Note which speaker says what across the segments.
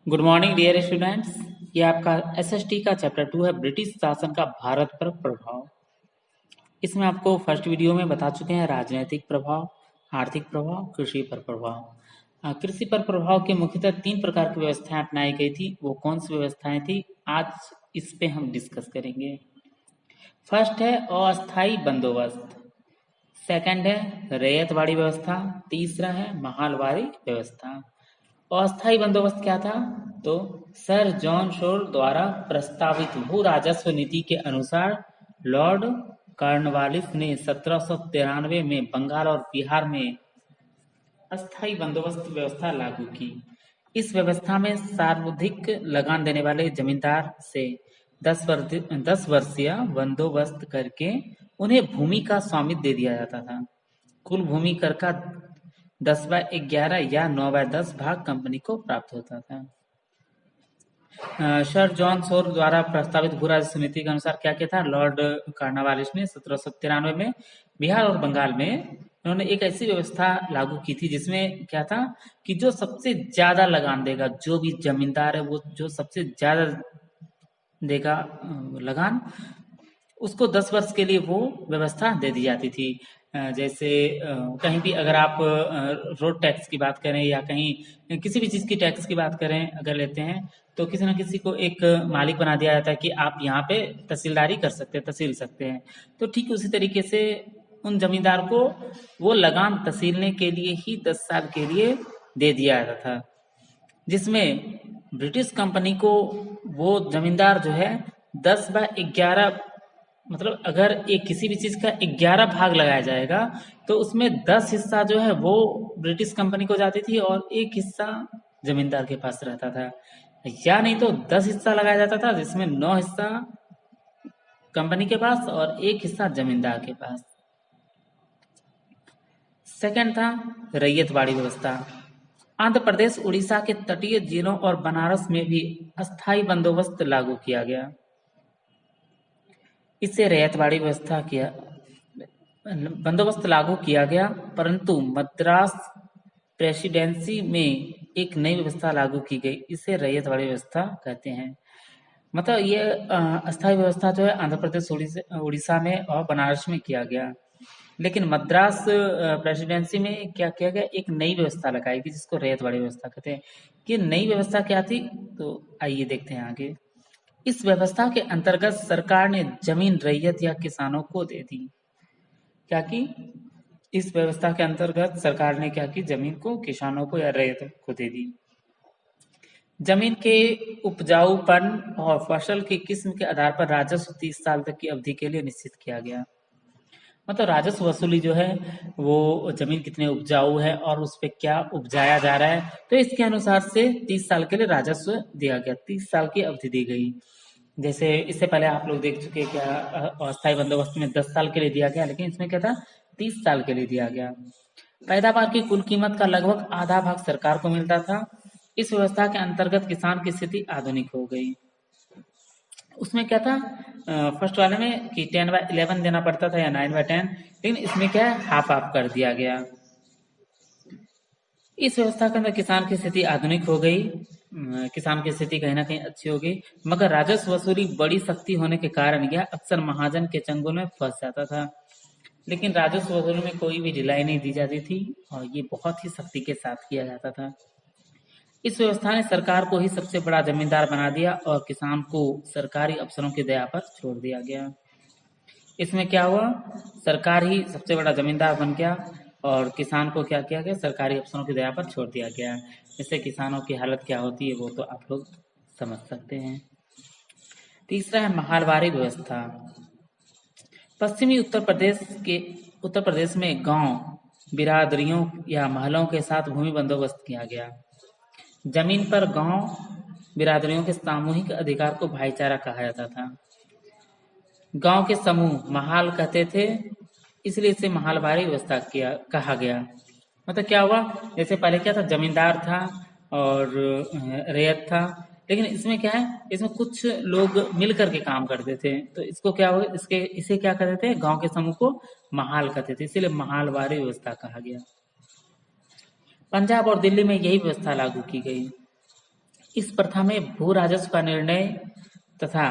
Speaker 1: Good morning dear students. ये आपका SST का चैप्टर 2 है, ब्रिटिश शासन का भारत पर प्रभाव। इसमें आपको फर्स्ट वीडियो में बता चुके हैं राजनीतिक प्रभाव, आर्थिक प्रभाव, कृषि पर प्रभाव। कृषि पर प्रभाव के मुख्यतः 3 प्रकार की व्यवस्थाएं अपनाई गई थी। वो कौन सी व्यवस्थाएं थी, आज इस पे हम डिस्कस करेंगे। फर्स्ट है अस्थायी बंदोबस्त, सेकंड है रैयतवाड़ी व्यवस्था, तीसरा है महालवाड़ी व्यवस्था। अस्थायी बंदोबस्त क्या था? तो सर जॉन शोर द्वारा प्रस्तावित भू राजस्व नीति के अनुसार लॉर्ड कॉर्नवालिस ने 1793 में बंगाल और बिहार में अस्थायी बंदोबस्त व्यवस्था लागू की। इस व्यवस्था में सर्वाधिक लगान देने वाले जमींदार से 10 वर्षीय बंदोबस्त करके उन्हें भूमि का स्वामित्व दे दिया जाता था। कुल भूमि कर का 10/11 या 9/10 भाग कंपनी को प्राप्त होता था। सर जॉन शोर द्वारा प्रस्तावित भू राजस्व नीति के अनुसार क्या किया था? लॉर्ड कॉर्नवालिस ने 1793 में बिहार और बंगाल में उन्होंने एक ऐसी व्यवस्था लागू की थी जिसमें क्या था कि जो सबसे ज्यादा लगान देगा, जो भी जमींदार है वो जो सबसे ज्यादा देगा लगान, उसको 10 वर्ष के लिए वो व्यवस्था दे दी जाती थी। जैसे कहीं भी अगर आप रोड टैक्स की बात करें या कहीं किसी भी चीज़ की टैक्स की बात करें अगर लेते हैं, तो किसी न किसी को एक मालिक बना दिया जाता है कि आप यहाँ पे तहसीलदारी कर सकते हैं, तहसील सकते हैं। तो ठीक उसी तरीके से उन जमींदार को वो लगान तहसीलने के लिए ही 10 साल के लिए दे दिया जाता था, जिसमें ब्रिटिश कंपनी को वो जमींदार जो है 10/11, मतलब अगर एक किसी भी चीज का 11 भाग लगाया जाएगा तो उसमें 10 हिस्सा जो है वो ब्रिटिश कंपनी को जाती थी और एक हिस्सा जमींदार के पास रहता था, या नहीं तो 10 हिस्सा लगाया जाता था जिसमें 9 हिस्सा कंपनी के पास और एक हिस्सा जमींदार के पास। सेकंड था रैयतवाड़ी व्यवस्था। आंध्र प्रदेश, उड़ीसा के तटीय जिलों और बनारस में भी अस्थायी बंदोबस्त लागू किया गया। इससे रैयतवाड़ी व्यवस्था किया बंदोबस्त लागू किया गया, परंतु मद्रास प्रेसिडेंसी में एक नई व्यवस्था लागू की गई, इसे रैयतवाड़ी व्यवस्था कहते हैं। मतलब ये अस्थायी व्यवस्था जो है आंध्र प्रदेश, उड़ीसा में और बनारस में किया गया, लेकिन मद्रास प्रेसिडेंसी में क्या किया गया, एक नई व्यवस्था लगाई गई जिसको रैयतवाड़ी व्यवस्था कहते हैं। कि नई व्यवस्था क्या थी, तो आइए देखते हैं आगे। इस व्यवस्था के अंतर्गत सरकार ने जमीन रैयत या किसानों को दे दी। क्या की? इस व्यवस्था के अंतर्गत सरकार ने क्या की, जमीन को किसानों को या रैयत को दे दी। जमीन के उपजाऊपन और फसल की किस्म के आधार पर राजस्व 30 साल तक की अवधि के लिए निश्चित किया गया। मतलब राजस्व वसूली जो है वो जमीन कितने उपजाऊ है और उस पर क्या उपजाया जा रहा है, तो इसके अनुसार से 30 साल के लिए राजस्व दिया गया, 30 साल की अवधि दी गई। जैसे इससे पहले आप लोग देख चुके क्या अस्थायी बंदोबस्त में 10 साल के लिए दिया गया, लेकिन इसमें क्या था, 30 साल के लिए दिया गया। पैदावार की कुल कीमत का लगभग आधा भाग सरकार को मिलता था। इस व्यवस्था के अंतर्गत किसान की स्थिति आधुनिक हो गई। उसमें क्या था, फर्स्ट वाले में कि 10/11 देना पड़ता था या 9/10, लेकिन इसमें क्या है, हाफ हाफ कर दिया गया। इस व्यवस्था के अंदर किसान की स्थिति आधुनिक हो गई, किसान की स्थिति कहीं ना कहीं अच्छी हो गई, मगर राजस्व वसूली बड़ी सख्ती होने के कारण यह अक्सर महाजन के चंगुल में फंस जाता था। लेकिन राजस्व वसूली में कोई भी ढिलाई नहीं दी जाती थी और ये बहुत ही सख्ती के साथ किया जाता था। इस व्यवस्था ने सरकार को ही सबसे बड़ा जमींदार बना दिया और किसान को सरकारी अफसरों की दया पर छोड़ दिया गया। इसमें क्या हुआ, सरकार ही सबसे बड़ा जमींदार बन गया और किसान को क्या किया गया, सरकारी अफसरों की दया पर छोड़ दिया गया। इससे किसानों की हालत क्या होती है वो तो आप लोग समझ सकते हैं। तीसरा है महालवाड़ी व्यवस्था। पश्चिमी उत्तर प्रदेश में गांव बिरादरियों या महलों के साथ भूमि बंदोबस्त किया गया। जमीन पर गांव बिरादरियों के सामूहिक अधिकार को भाईचारा कहा जाता था। गांव के समूह महाल कहते थे, इसलिए इसे महालवाड़ी व्यवस्था कहा गया। मतलब क्या हुआ, जैसे पहले क्या था, जमींदार था और रैयत था, लेकिन इसमें क्या है, इसमें कुछ लोग मिल करके काम करते थे, तो इसको क्या हुआ, इसे क्या कहते थे, गांव के समूह को महाल कहते थे, इसीलिए महालवाड़ी व्यवस्था कहा गया। पंजाब और दिल्ली में यही व्यवस्था लागू की गई। इस प्रथा में भू राजस्व का निर्णय तथा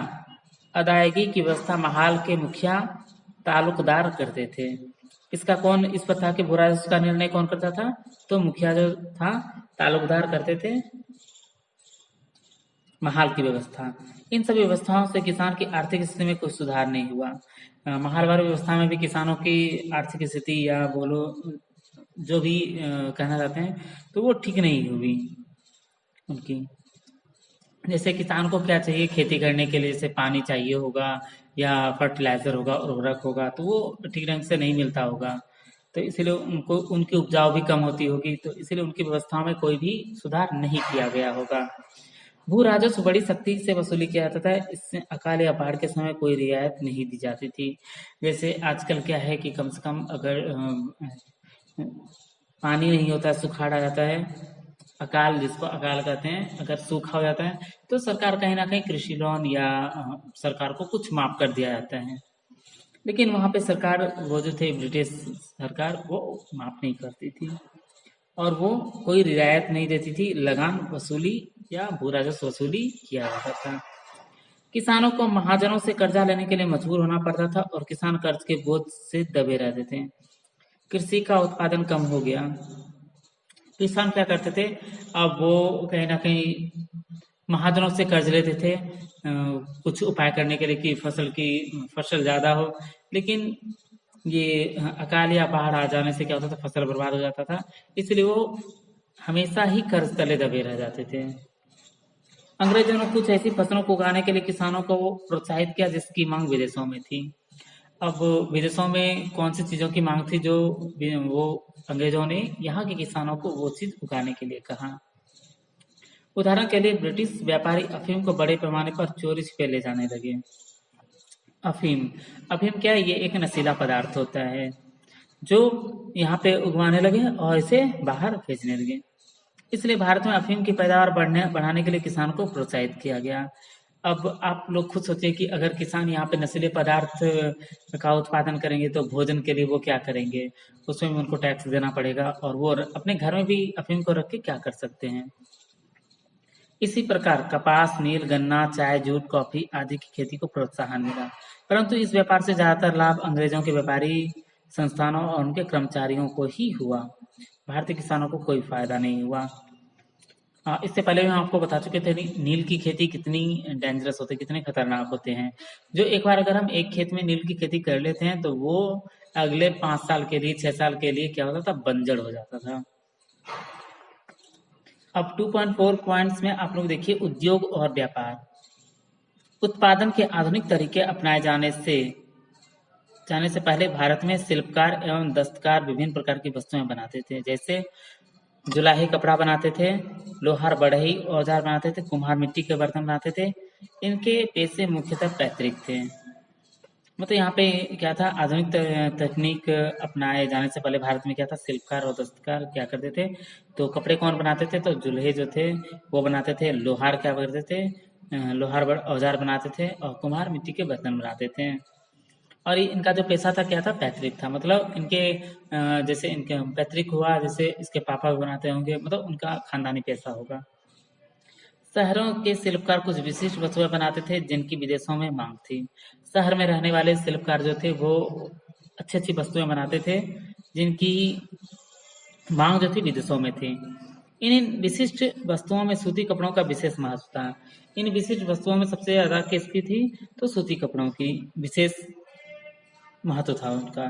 Speaker 1: अदायगी की व्यवस्था महाल के मुखिया तालुकदार करते थे। इसका कौन इस प्रथा के भू राजस्व का निर्णय कौन करता था? तो मुखिया जो था तालुकदार करते थे महाल की व्यवस्था। इन सभी व्यवस्थाओं से किसान की आर्थिक स्थिति में कोई सुधार नहीं हुआ। महाल वाली व्यवस्था में भी किसानों की आर्थिक स्थिति या बोलो जो भी कहना चाहते हैं तो वो ठीक नहीं हुई उनकी। जैसे किसान को क्या चाहिए खेती करने के लिए, जैसे पानी चाहिए होगा या फर्टिलाइजर होगा, उर्वरक होगा, तो वो ठीक ढंग से नहीं मिलता होगा, तो इसीलिए उनको उनकी उपजाऊ भी कम होती होगी, तो इसीलिए उनकी व्यवस्थाओं में कोई भी सुधार नहीं किया गया होगा। भू राजस्व बड़ी सख्ती से वसूली किया जाता था। इससे अकाल या बाढ़ के समय कोई रियायत नहीं दी जाती थी। जैसे आजकल क्या है कि कम से कम अगर पानी नहीं होता है, सुखाड़ आ जाता है, अकाल जिसको अकाल कहते हैं, अगर सूखा हो जाता है तो सरकार कहीं ना कहीं कृषि लोन या सरकार को कुछ माफ कर दिया जाता है। लेकिन वहाँ पे सरकार वो जो थे ब्रिटिश सरकार वो माफ नहीं करती थी और वो कोई रियायत नहीं देती थी। लगान वसूली या भू राजस्व वसूली किया जाता था। किसानों को महाजनों से कर्जा लेने के लिए मजबूर होना पड़ता था और किसान कर्ज के बोझ से दबे रहते थे। कृषि का उत्पादन कम हो गया। किसान क्या करते थे, अब वो कहीं ना कहीं महाजनों से कर्ज लेते थे कुछ उपाय करने के लिए कि फसल ज्यादा हो, लेकिन ये अकाल या बाढ़ आ जाने से क्या होता था, फसल बर्बाद हो जाता था, इसलिए वो हमेशा ही कर्ज तले दबे रह जाते थे। अंग्रेजों ने कुछ ऐसी फसलों को उगाने के लिए किसानों को प्रोत्साहित किया जिसकी मांग विदेशों में थी। अब विदेशों में कौन सी चीजों की मांग थी जो वो अंग्रेजों ने यहाँ के किसानों को वो चीज उगाने के लिए कहा। उदाहरण के लिए ब्रिटिश व्यापारी अफीम को बड़े पैमाने पर चोरी छिपे ले जाने लगे। अफीम अफीम क्या है? ये एक नशीला पदार्थ होता है जो यहाँ पे उगवाने लगे और इसे बाहर भेजने लगे। इसलिए भारत में अफीम की पैदावार बढ़ाने के लिए किसान को प्रोत्साहित किया गया। अब आप लोग खुद सोचिए कि अगर किसान यहाँ पे नशीले पदार्थ का उत्पादन करेंगे तो भोजन के लिए वो क्या करेंगे, उसमें भी उनको टैक्स देना पड़ेगा और वो अपने घर में भी अफीम को रख के क्या कर सकते हैं। इसी प्रकार कपास, नील, गन्ना, चाय, जूट, कॉफी आदि की खेती को प्रोत्साहन मिला, परंतु इस व्यापार से ज्यादातर लाभ अंग्रेजों के व्यापारी संस्थानों और उनके कर्मचारियों को ही हुआ। भारतीय किसानों को कोई फायदा नहीं हुआ। इससे पहले हम आपको बता चुके थे नील की खेती कितनी डेंजरस होती है, कितने खतरनाक होते हैं। जो एक बार अगर हम एक खेत में नील की खेती कर लेते हैं तो वो अगले 5 साल के लिए, 6 साल के लिए क्या होता था, बंजर हो जाता था। अब 2.4 पॉइंट्स में आप लोग देखिए, उद्योग और व्यापार। उत्पादन के आधुनिक तरीके अपनाए जाने से पहले भारत में शिल्पकार एवं दस्तकार विभिन्न प्रकार की वस्तुएं बनाते थे। जैसे जुलाही कपड़ा बनाते थे, लोहार बढ़ई औजार बनाते थे, कुम्हार मिट्टी के बर्तन बनाते थे। इनके पेशे मुख्यतः पैतृक थे। मतलब यहाँ पे क्या था, आधुनिक तकनीक अपनाए जाने से पहले भारत में क्या था, शिल्पकार और दस्तकार क्या करते थे, तो कपड़े कौन बनाते थे, तो जुल्हे जो थे वो बनाते थे, लोहार क्या करते थे, लोहार औजार बनाते थे और कुम्हार मिट्टी के बर्तन बनाते थे। और इनका जो पेशा था क्या था, पैतृक था। मतलब इनके जैसे इनके पैतृक हुआ, जैसे इसके पापा बनाते होंगे, मतलब उनका खानदानी पेशा होगा। शहरों के शिल्पकार कुछ विशिष्ट वस्तुएं बनाते थे जिनकी विदेशों में मांग थी। शहर में रहने वाले शिल्पकार जो थे वो अच्छी अच्छी वस्तुएं बनाते थे जिनकी मांग जो थी विदेशों में थी। इन विशिष्ट वस्तुओं में सूती कपड़ों का विशेष महत्व था। इन विशिष्ट वस्तुओं में सबसे ज्यादा किसकी थी, तो सूती कपड़ों की विशेष महत्व था उनका।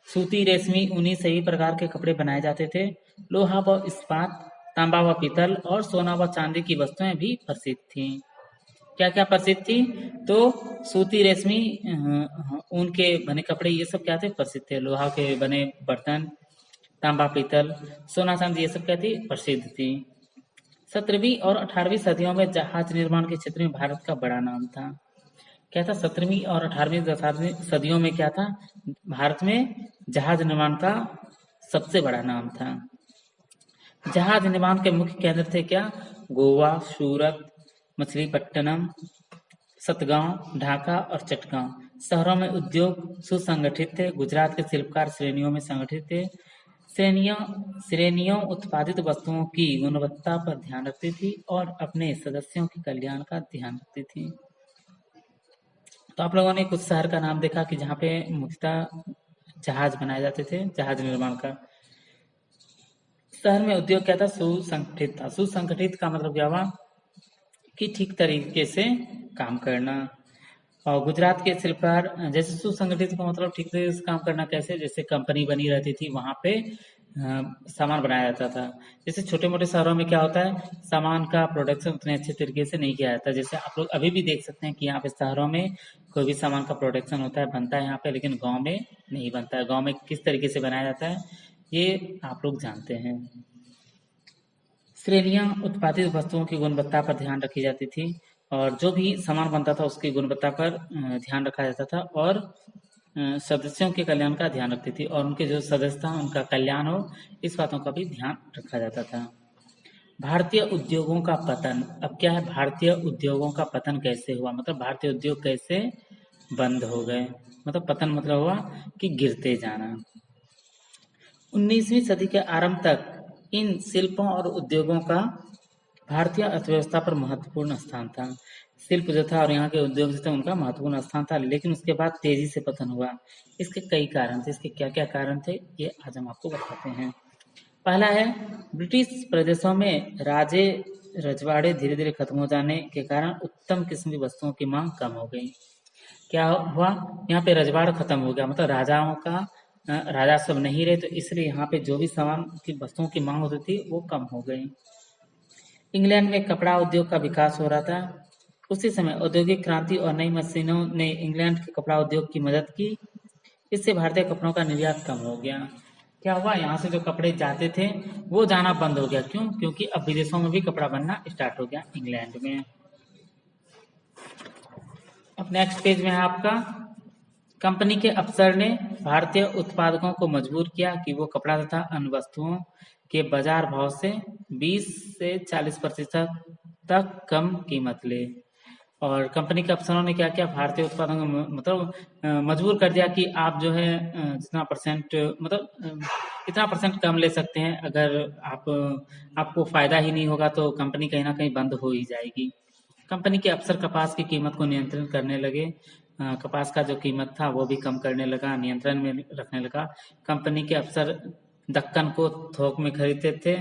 Speaker 1: सूती, रेशमी, ऊनी सभी प्रकार के कपड़े बनाए जाते थे। लोहा व इस्पात, तांबा व पीतल और सोना व चांदी की वस्तुएं भी प्रसिद्ध थीं। क्या क्या प्रसिद्ध थी, तो सूती, रेशमी, ऊन के बने कपड़े, ये सब क्या थे, प्रसिद्ध थे। लोहा के बने बर्तन, तांबा, पीतल, सोना, चांदी, ये सब क्या थी, प्रसिद्ध थी। 17वीं और 18वीं सदियों में जहाज निर्माण के क्षेत्र में भारत का बड़ा नाम था। क्या था, 17वीं और 18वीं सदियों में क्या था, भारत में जहाज निर्माण का सबसे बड़ा नाम था। जहाज निर्माण के मुख्य केंद्र थे क्या, गोवा, सूरत, मछलीपट्टनम, सतगांव, ढाका और चटगांव। शहरों में उद्योग सुसंगठित थे। गुजरात के शिल्पकार श्रेणियों में संगठित थे। श्रेणियों श्रेणियों उत्पादित वस्तुओं की गुणवत्ता पर ध्यान रखती थी और अपने सदस्यों के कल्याण का ध्यान रखती थी। तो आप लोगों ने कुछ शहर का नाम देखा कि जहाँ पे मुख्यतः जहाज बनाए जाते थे, जहाज निर्माण का। शहर में उद्योग क्या था? सुसंगठित था। सुसंगठित का मतलब क्या हुआ कि ठीक तरीके से काम करना। और गुजरात के शिल्पकार, जैसे सुसंगठित का मतलब ठीक तरीके से काम करना कैसे? जैसे कंपनी बनी रहती थी, वहां पे सामान बनाया जाता था। जैसे छोटे मोटे शहरों में क्या होता है, सामान का प्रोडक्शन उतने अच्छे तरीके से नहीं किया जाता। जैसे आप लोग अभी भी देख सकते हैं कि यहाँ पे शहरों में कोई भी सामान का प्रोडक्शन होता है, बनता है यहाँ पे, लेकिन गांव में नहीं बनता है। गांव में किस तरीके से बनाया जाता है ये आप लोग जानते हैं। श्रेणियां उत्पादित वस्तुओं की गुणवत्ता पर ध्यान रखी जाती थी और जो भी सामान बनता था उसकी गुणवत्ता पर ध्यान रखा जाता था और सदस्यों के कल्याण का ध्यान रखती थी और उनके जो सदस्य था उनका कल्याण हो, इस बातों का भी ध्यान रखा जाता था। भारतीय उद्योगों का पतन। अब क्या है, भारतीय उद्योगों का पतन कैसे हुआ, मतलब भारतीय उद्योग कैसे बंद हो गए, मतलब पतन मतलब हुआ कि गिरते जाना। 19वीं सदी के आरंभ तक इन शिल्पों और उद्योगों का भारतीय अर्थव्यवस्था पर महत्वपूर्ण स्थान था। शिल्प जो था और यहाँ के उद्योग जो थे उनका महत्वपूर्ण स्थान था, लेकिन उसके बाद तेजी से पतन हुआ। इसके कई कारण थे। इसके क्या क्या कारण थे ये आज हम आपको बताते हैं। पहला है, ब्रिटिश प्रदेशों में राजे रजवाड़े धीरे धीरे खत्म हो जाने के कारण उत्तम किस्म की वस्तुओं की मांग कम हो गई। क्या हुआ, यहाँ पे रजवाड़ खत्म हो गया, मतलब राजाओं का राजा सब नहीं रहे, तो इसलिए यहाँ पे जो भी सामान की वस्तुओं की मांग होती थी वो कम हो गई। इंग्लैंड में कपड़ा उद्योग का विकास हो रहा था। उसी समय औद्योगिक क्रांति और नई मशीनों ने इंग्लैंड के कपड़ा उद्योग की मदद की। इससे भारतीय कपड़ों का निर्यात कम हो गया। क्या हुआ, यहाँ से जो कपड़े जाते थे वो जाना बंद हो गया। क्यों? क्योंकि अब विदेशों में भी कपड़ा बनना स्टार्ट हो गया इंग्लैंड में। अब नेक्स्ट पेज में है आपका, कंपनी के अफसर ने भारतीय उत्पादकों को मजबूर किया कि वो कपड़ा तथा अन्य वस्तुओं के बाजार भाव से 20 से 40% तक कम कीमत ले। और कंपनी के अफसरों ने क्या किया, भारतीय उत्पादों को मतलब मजबूर कर दिया कि आप जो है जितना परसेंट मतलब इतना परसेंट कम ले सकते हैं। अगर आपको फायदा ही नहीं होगा तो कंपनी कहीं ना कहीं बंद हो ही जाएगी। कंपनी के अफसर कपास की कीमत को नियंत्रित करने लगे। कपास का जो कीमत था वो भी कम करने लगा, नियंत्रण में रखने लगा। कंपनी के अफसर दक्कन को थोक में खरीदते थे।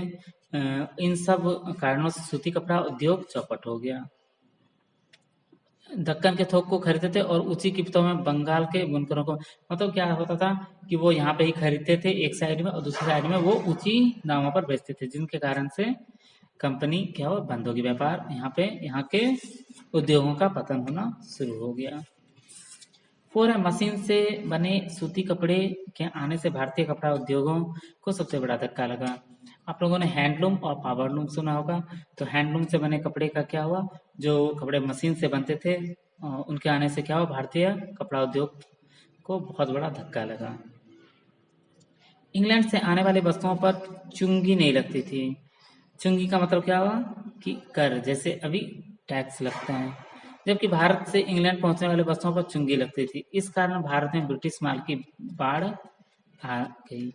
Speaker 1: इन सब कारणों से सूती कपड़ा उद्योग चौपट हो गया। दक्कन के थोक को खरीदते थे और ऊंची कीमतों में बंगाल के बुनकरों को, मतलब क्या होता था कि वो यहाँ पे ही खरीदते थे एक साइड में और दूसरी साइड में वो ऊंची दामों पर बेचते थे, जिनके कारण से कंपनी क्या हो, बंद होगी। व्यापार यहाँ के उद्योगों का पतन होना शुरू हो गया। 4 मशीन से बने सूती कपड़े के आने से भारतीय कपड़ा उद्योगों को सबसे बड़ा धक्का लगा। आप लोगों ने हैंडलूम और पावरलूम सुना होगा। तो हैंडलूम से बने कपड़े का क्या हुआ, जो कपड़े मशीन से बनते थे उनके आने से क्या हुआ, भारतीय कपड़ा उद्योग को बहुत बड़ा धक्का लगा। इंग्लैंड से आने वाली वस्तुओं पर चुंगी नहीं लगती थी। चुंगी का मतलब क्या हुआ कि कर, जैसे अभी टैक्स लगता है, जबकि भारत से इंग्लैंड पहुंचने वाले वस्तुओं पर चुंगी लगती थी। इस कारण भारत में ब्रिटिश माल की बाढ़ आ गई।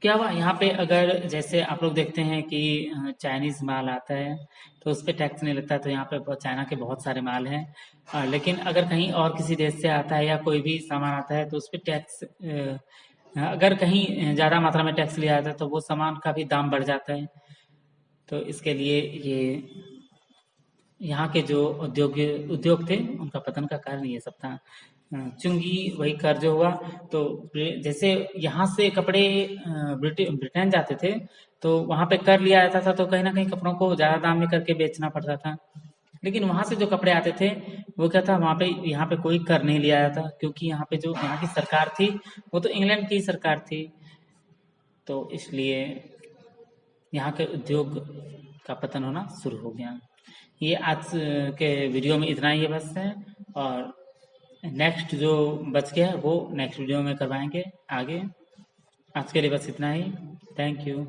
Speaker 1: क्या हुआ, यहाँ पे अगर जैसे आप लोग देखते हैं कि चाइनीज माल आता है तो उस पर टैक्स नहीं लगता, तो यहाँ पे चाइना के बहुत सारे माल हैं। लेकिन अगर कहीं और किसी देश से आता है या कोई भी सामान आता है तो उस पर टैक्स अगर कहीं ज़्यादा मात्रा में टैक्स लिया जाता है तो वो सामान का भी दाम बढ़ जाता है। तो इसके लिए ये यहाँ के जो उद्योग थे उनका पतन का कारण ये सब था। चुंगी वही कर जो हुआ, तो जैसे यहाँ से कपड़े ब्रिटेन जाते थे तो वहां पे कर लिया जाता था, तो कहीं ना कहीं कपड़ों को ज्यादा दाम में करके बेचना पड़ता था। लेकिन वहां से जो कपड़े आते थे वो क्या था, वहां पे यहाँ पे कोई कर नहीं लिया जाता, क्योंकि यहाँ पे जो यहाँ की सरकार थी वो तो इंग्लैंड की सरकार थी। तो इसलिए यहाँ के उद्योग का पतन होना शुरू हो गया। ये आज के वीडियो में इतना ही है बस है, और नेक्स्ट जो बच गया है वो नेक्स्ट वीडियो में करवाएंगे आगे। आज के लिए बस इतना ही। Thank you.